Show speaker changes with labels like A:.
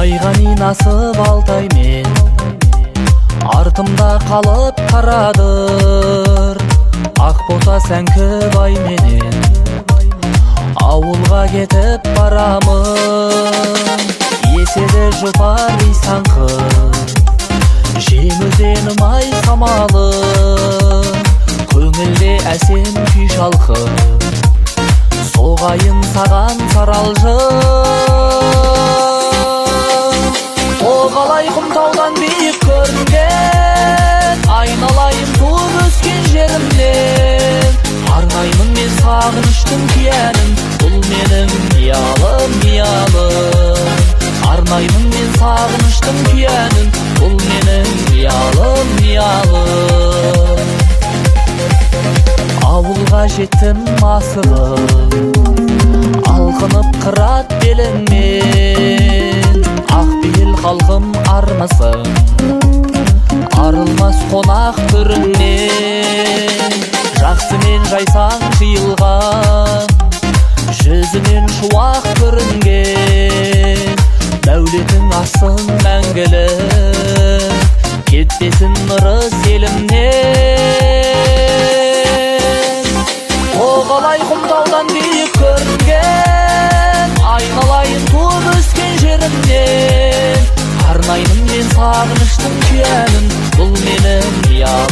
A: Айғани насып алтаймен артымда қалып қарадыр. Ақ бота сәңкі байменен ауылға кетіп барамын. Еседе жұпар исаңқы жем өзенім ай самалы, көңілде әсем күй шалқы, соғайын саған саралжы. Оғалай құмтаудан биік көрінген, айналайын туып өскен жерімнен. Арнаймын мен сағыныштың киянін, бұл менің қиялым, қиялым. Арнаймын мен сағыныштың киянін, бұл менің қиялым, қиялым. Ауылға жеттім асығып, алқынып қырат беліңмен. Ақбейіл халқым армысың, арылмас қонақ түріңнен. Жақсымен жайсаң жиылған, жүзінен шуақ көрінген. Дәулетің асын мәңгілік, кетпесін ырыс елімнен. Оғалай құмтаудан биік көрінген, айналайын туып өскен жерімнен. Арнаймын мен сағыныштың киянін, бұл менің қиялым.